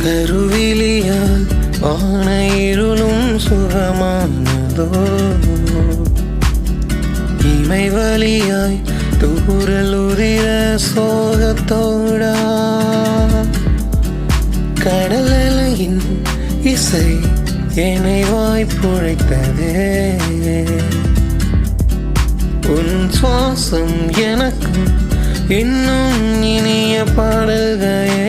கருவிலியால் வான இருளும் சுகமானதோ இமை வழியாய் தூரல் உதிர சோகத்தோடா கடலையின் இசை என்னை வாய்ப்புழைத்ததே உன் சுவாசம் எனக்கு இன்னும் இனிய பாடல்களே